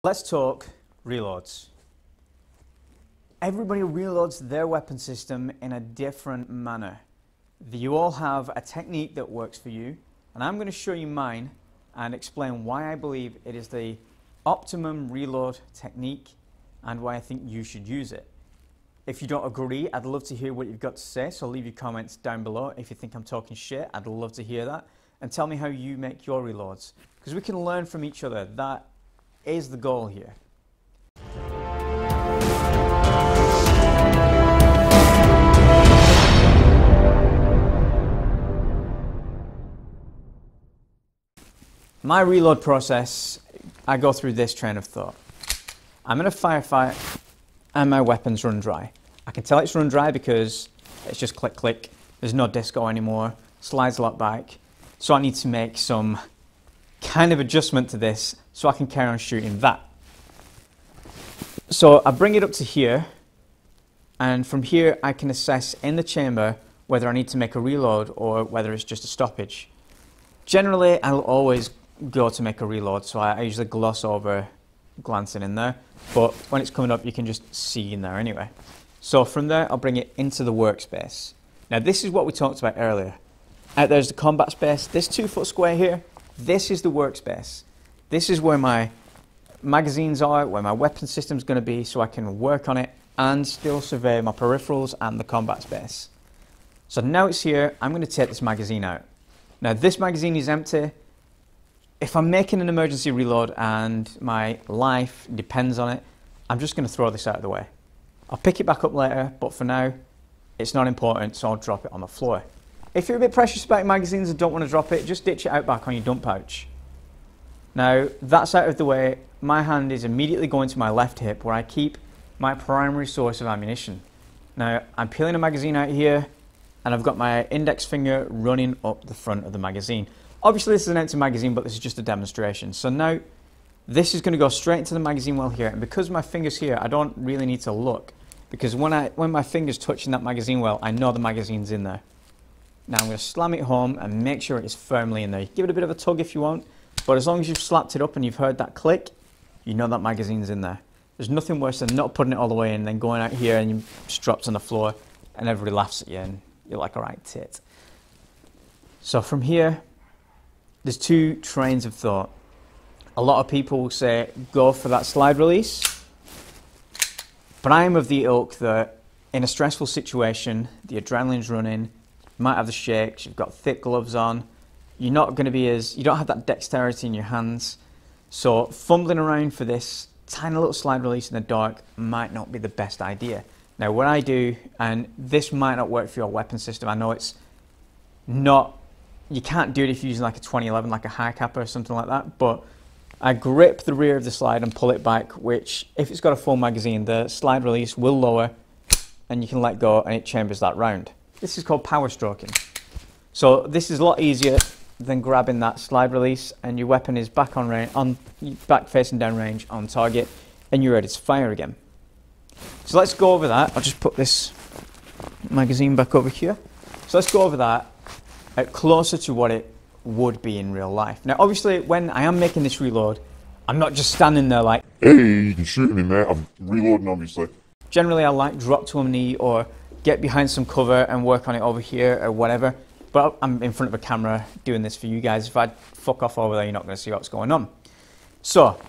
Let's talk reloads. Everybody reloads their weapon system in a different manner. You all have a technique that works for you, and I'm going to show you mine and explain why I believe it is the optimum reload technique and why I think you should use it. If you don't agree, I'd love to hear what you've got to say, so leave your comments down below. If you think I'm talking shit, I'd love to hear that. And tell me how you make your reloads, because we can learn from each other. That is the goal here. My reload process, I go through this train of thought. I'm in a firefight and my weapons run dry. I can tell it's run dry because it's just click click, there's no disco anymore, slides a lot back. So I need to make some kind of adjustment to this so I can carry on shooting that. So I bring it up to here, and from here I can assess in the chamber whether I need to make a reload or whether it's just a stoppage. Generally, I'll always go to make a reload, so I usually gloss over glancing in there, but when it's coming up you can just see in there anyway. So from there I'll bring it into the workspace. Now this is what we talked about earlier. Out there's the combat space, this 2-foot square here, this is the workspace. This is where my magazines are, where my weapon system's going to be, so I can work on it and still survey my peripherals and the combat space. So now it's here, I'm going to take this magazine out. Now this magazine is empty. If I'm making an emergency reload and my life depends on it, I'm just going to throw this out of the way. I'll pick it back up later, but for now, it's not important, so I'll drop it on the floor. If you're a bit precious about your magazines and don't want to drop it, just ditch it out back on your dump pouch. Now, that's out of the way. My hand is immediately going to my left hip where I keep my primary source of ammunition. Now, I'm peeling a magazine out here, and I've got my index finger running up the front of the magazine. Obviously this is an empty magazine, but this is just a demonstration. So now this is going to go straight into the magazine well here, and because my finger's here I don't really need to look, because when my finger's touching that magazine well, I know the magazine's in there. Now I'm going to slam it home and make sure it is firmly in there. Give it a bit of a tug if you want, but as long as you've slapped it up and you've heard that click, you know that magazine's in there. There's nothing worse than not putting it all the way in and then going out here and you just drops on the floor and everybody laughs at you and you're like, alright, tit. So from here, there's two trains of thought. A lot of people will say, go for that slide release. But I am of the ilk that in a stressful situation, the adrenaline's running, you might have the shakes, you've got thick gloves on, you're not going to be you don't have that dexterity in your hands. So fumbling around for this tiny little slide release in the dark might not be the best idea. Now what I do, and this might not work for your weapon system, I know it's not, you can't do it if you're using like a 2011, like a high capper or something like that, but I grip the rear of the slide and pull it back, which if it's got a full magazine, the slide release will lower and you can let go and it chambers that round. This is called power stroking. So this is a lot easier than grabbing that slide release and your weapon is back on range, back facing down range on target, and you're ready to fire again. So let's go over that. I'll just put this magazine back over here. So let's go over that closer to what it would be in real life. Now obviously when I am making this reload, I'm not just standing there like, hey, you can shoot me mate, I'm reloading obviously. Generally I like drop to a knee or get behind some cover and work on it over here or whatever, but I'm in front of a camera doing this for you guys. If I fuck off over there, you're not going to see what's going on. So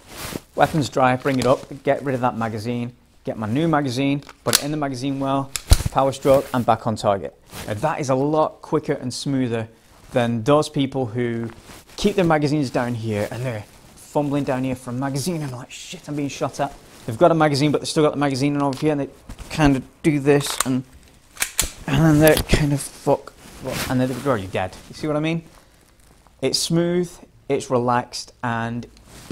weapons dry, bring it up, get rid of that magazine, get my new magazine, put it in the magazine well, power stroke, and back on target. Now that is a lot quicker and smoother than those people who keep their magazines down here and they're fumbling down here for a magazine and like, shit, I'm being shot at. They've got a magazine, but they've still got the magazine and over here, and they kind of do this and then they're kind of fuck, and then you're dead. You see what I mean? It's smooth, it's relaxed, and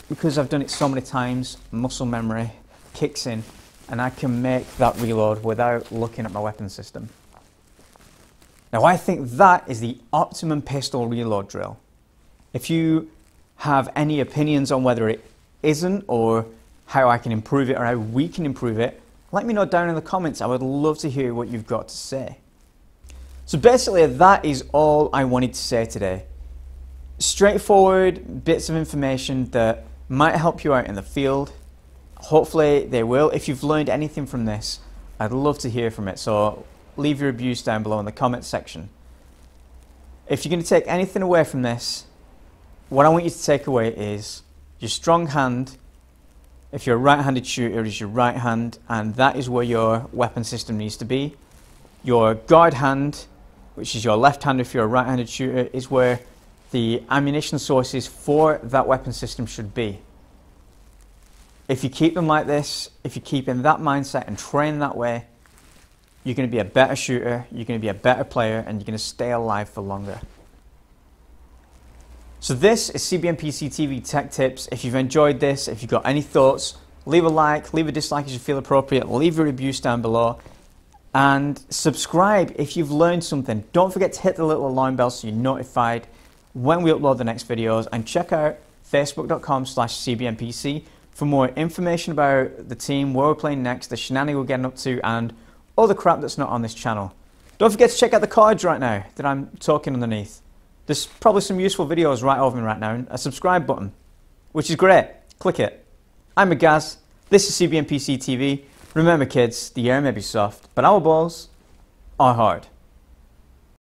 because I've done it so many times, muscle memory kicks in and I can make that reload without looking at my weapon system. Now I think that is the optimum pistol reload drill. If you have any opinions on whether it isn't or how I can improve it or how we can improve it, let me know down in the comments. I would love to hear what you've got to say. So basically that is all I wanted to say today. Straightforward bits of information that might help you out in the field. Hopefully they will. If you've learned anything from this, I'd love to hear from it. So leave your reviews down below in the comment section. If you're going to take anything away from this, what I want you to take away is your strong hand. If you're a right-handed shooter, is your right hand, and that is where your weapon system needs to be. Your guard hand, which is your left hand if you're a right-handed shooter, is where the ammunition sources for that weapon system should be. If you keep them like this, if you keep in that mindset and train that way, you're going to be a better shooter, you're going to be a better player, and you're going to stay alive for longer. So this is CBMPC TV Tech Tips. If you've enjoyed this, if you've got any thoughts, leave a like, leave a dislike as you feel appropriate, leave your reviews down below, and subscribe if you've learned something. Don't forget to hit the little alarm bell so you're notified when we upload the next videos, and check out facebook.com/CBMPC for more information about the team, where we're playing next, the shenanigans we're getting up to, and other crap that's not on this channel. Don't forget to check out the cards right now that I'm talking underneath. There's probably some useful videos right over me right now, and a subscribe button, which is great. Click it. I'm Magaz. This is CBMPC TV. Remember kids, the air may be soft, but our balls are hard.